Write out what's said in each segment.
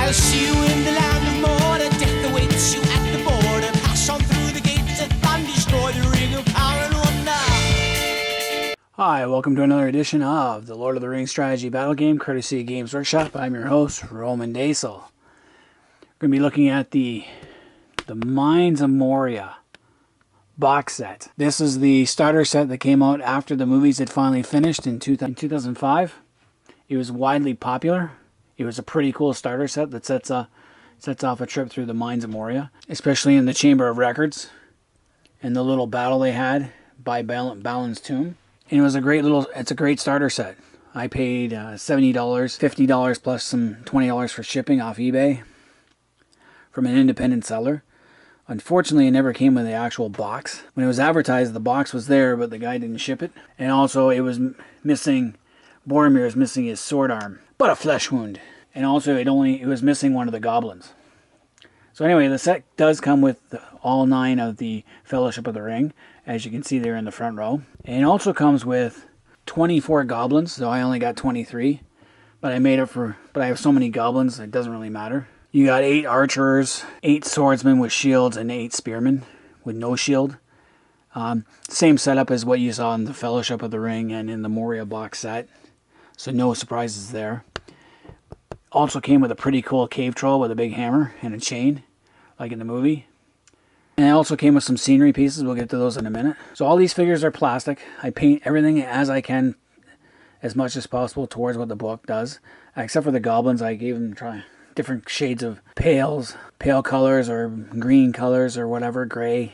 I'll see you in the land of Moria. Death awaits you at the border. Pass on through the gates of fun, destroy the ring of power and wonder. Hi, welcome to another edition of the Lord of the Rings strategy battle game, courtesy of Games Workshop. I'm your host, Roman Daisel. We're going to be looking at the Mines of Moria box set. This is the starter set that came out after the movies had finally finished in 2005. It was widely popular. It was a pretty cool starter set that sets off a trip through the Mines of Moria, especially in the Chamber of Records and the little battle they had by Balin's tomb. And it's a great starter set. I paid $70, $50 plus some $20 for shipping off eBay from an independent seller. Unfortunately, it never came with the actual box. When it was advertised, the box was there, but the guy didn't ship it. And also, it was missing, Boromir is missing his sword arm, but a flesh wound. And also, it was missing one of the goblins. So anyway, the set does come with all 9 of the Fellowship of the Ring, as you can see there in the front row. And it also comes with 24 goblins, so I only got 23. But I have so many goblins, it doesn't really matter. You got 8 archers, 8 swordsmen with shields, and 8 spearmen with no shield. Same setup as what you saw in the Fellowship of the Ring and in the Moria box set. So no surprises there. Also came with a pretty cool cave troll with a big hammer and a chain, like in the movie. And it also came with some scenery pieces. We'll get to those in a minute. So all these figures are plastic. I paint everything as I can, as much as possible, towards what the book does. Except for the goblins, I gave them different shades of pale colors or green colors or whatever, gray.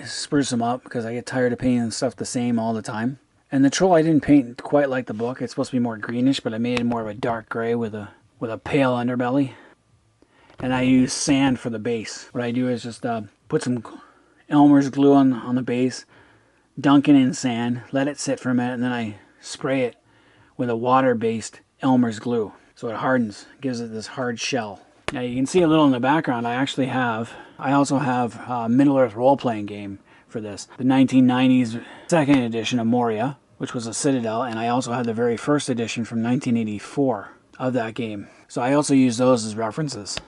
Spruce them up because I get tired of painting stuff the same all the time. And the troll I didn't paint quite like the book. It's supposed to be more greenish, but I made it more of a dark gray with a pale underbelly. And I use sand for the base. What I do is just put some Elmer's glue on the base, dunk it in sand, let it sit for a minute, and then I spray it with a water-based Elmer's glue. So it hardens, gives it this hard shell. Now you can see a little in the background, I also have Middle-earth role-playing game for this. The 1990s second edition of Moria, which was a Citadel, and I also have the very first edition from 1984 of that game. So I also use those as references.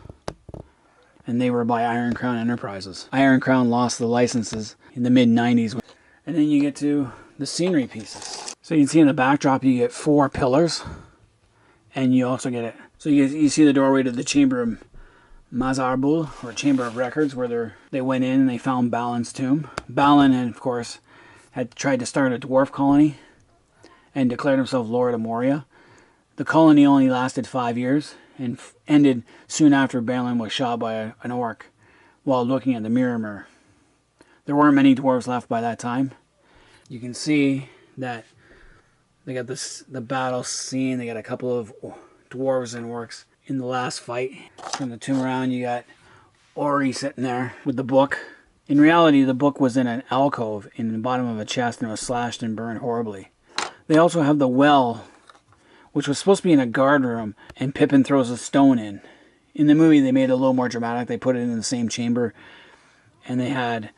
And they were by Iron Crown Enterprises. Iron Crown lost the licenses in the mid-90s. And then you get to the scenery pieces. So you can see in the backdrop you get 4 pillars. And you also get it. So you see the doorway to the Chamber of Mazarbul, or Chamber of Records, where they went in and they found Balin's tomb. Balin, and of course, had tried to start a dwarf colony and declared himself Lord of Moria. The colony only lasted 5 years and ended soon after Balin was shot by an orc while looking at the mirror. There weren't many dwarves left by that time. You can see that they got the battle scene. They got a couple of dwarves and orcs in the last fight. Turn the tomb around, you got Ori sitting there with the book. In reality, the book was in an alcove in the bottom of a chest and was slashed and burned horribly. They also have the well, which was supposed to be in a guard room, and Pippin throws a stone in. In the movie, they made it a little more dramatic. They put it in the same chamber, and they had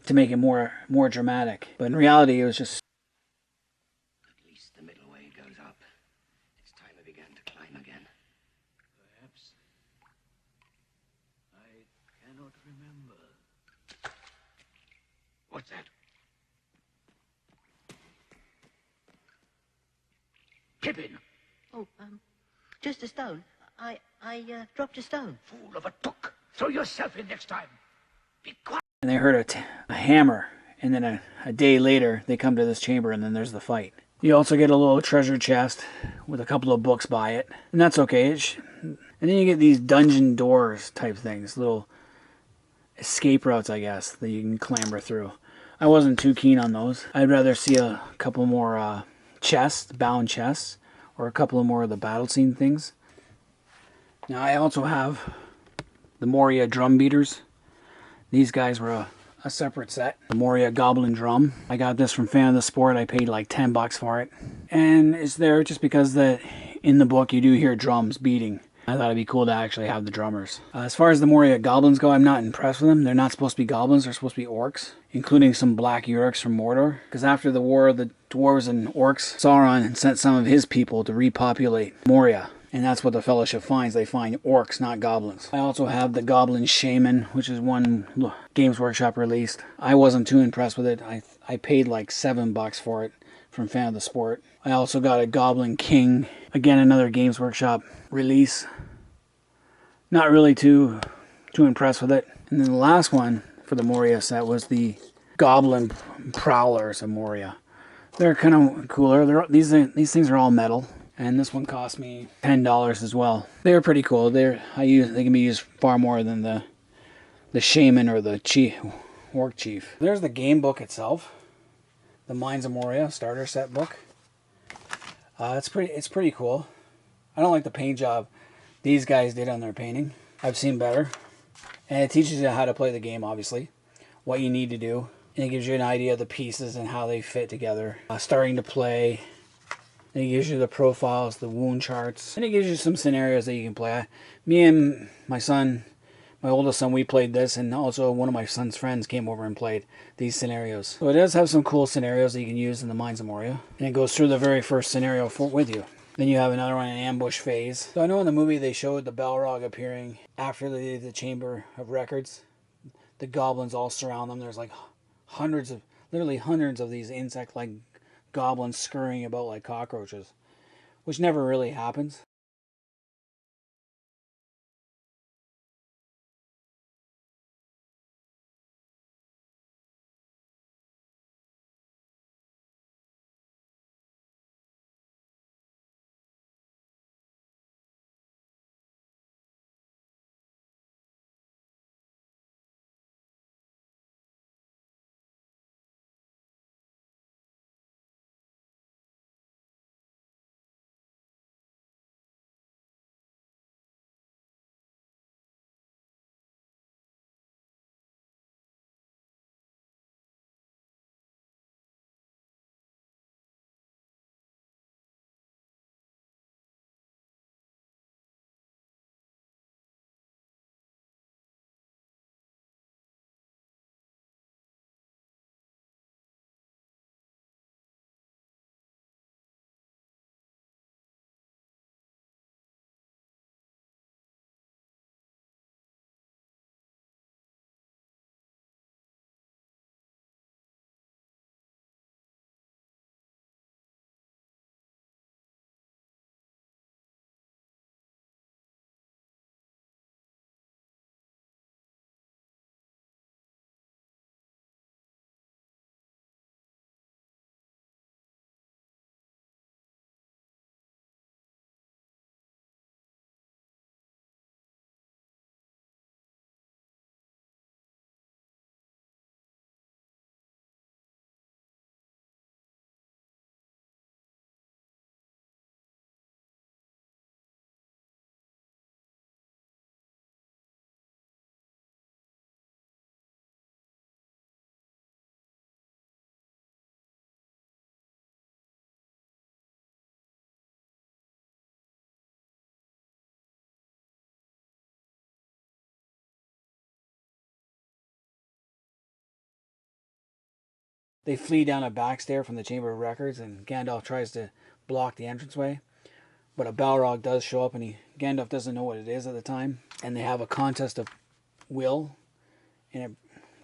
to make it more dramatic. But in reality, it was just... At least the middle way goes up. It's time I began to climb again. Perhaps. I cannot remember. What's that? Pippin! Oh, just a stone. I dropped a stone. Fool of a took! Throw yourself in next time! Be quiet! And they heard a hammer, and then a day later, they come to this chamber, and then there's the fight. You also get a little treasure chest with a couple of books by it, and that's okay. And then you get these dungeon doors type things, little escape routes, I guess, that you can clamber through. I wasn't too keen on those. I'd rather see a couple more chests, bound chests, or a couple of more of the battle scene things. Now I also have the Moria drum beaters. These guys were a separate set. The Moria Goblin Drum. I got this from Fan of the Sport. I paid like 10 bucks for it. And it's there just because that in the book you do hear drums beating. I thought it'd be cool to actually have the drummers. As far as the Moria Goblins go, I'm not impressed with them. They're not supposed to be goblins. They're supposed to be orcs, including some black Urks from Mordor. Because after the war, the dwarves and orcs, Sauron sent some of his people to repopulate Moria. And that's what the Fellowship finds. They find orcs, not goblins. I also have the Goblin Shaman, which is one Games Workshop released. I wasn't too impressed with it. I paid like 7 bucks for it from Fan of the Sport. I also got a Goblin King. Again, another Games Workshop release. Not really too impressed with it. And then the last one for the Moria set was the Goblin Prowlers of Moria. They're kind of cooler. These things are all metal. And this one cost me $10 as well. They're pretty cool. They can be used far more than the Shaman or the Orc Chief. There's the game book itself. The Mines of Moria starter set book. It's pretty cool. I don't like the paint job these guys did on their painting. I've seen better. And it teaches you how to play the game, obviously. What you need to do. And it gives you an idea of the pieces and how they fit together. Starting to play. And it gives you the profiles, the wound charts. And it gives you some scenarios that you can play. Me and my son, my oldest son, we played this. And also one of my son's friends came over and played these scenarios. So it does have some cool scenarios that you can use in the Mines of Moria. And it goes through the very first scenario with you. Then you have another one, an ambush phase. So I know in the movie they showed the Balrog appearing after they did the Chamber of Records. The goblins all surround them. There's like literally hundreds of these insect-like goblins scurrying about like cockroaches, which never really happens. They flee down a back stair from the Chamber of Records, and Gandalf tries to block the entranceway. But a Balrog does show up, and Gandalf doesn't know what it is at the time. And they have a contest of will, and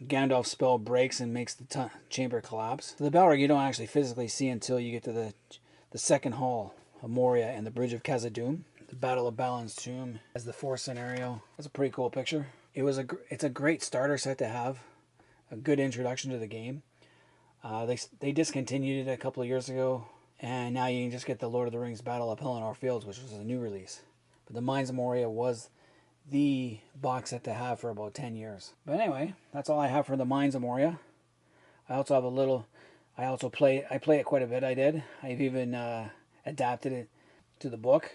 Gandalf's spell breaks and makes the chamber collapse. So the Balrog you don't actually physically see until you get to the second hall of Moria and the Bridge of Khazad-dûm. The Battle of Balin's Tomb as the fourth scenario. That's a pretty cool picture. It's a great starter set to have. A good introduction to the game. They discontinued it a couple of years ago, and now you can just get the Lord of the Rings Battle of Pelennor Fields, which was a new release. But the Mines of Moria was the box set to have for about 10 years. But anyway, that's all I have for the Mines of Moria. I also have I play it quite a bit. I've even adapted it to the book.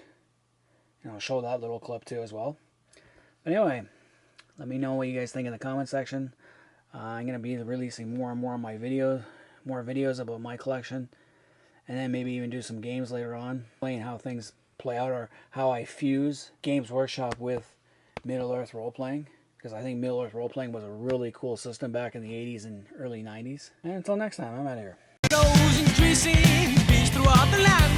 And I'll show that little clip too as well. But anyway, let me know what you guys think in the comment section. I'm going to be releasing more and more on my more videos about my collection, and then maybe even do some games later on, playing how things play out, or how I fuse Games Workshop with Middle-earth role-playing, because I think Middle-earth role-playing was a really cool system back in the 80s and early 90s. And until next time, I'm out of here. Those increasing peace throughout the land.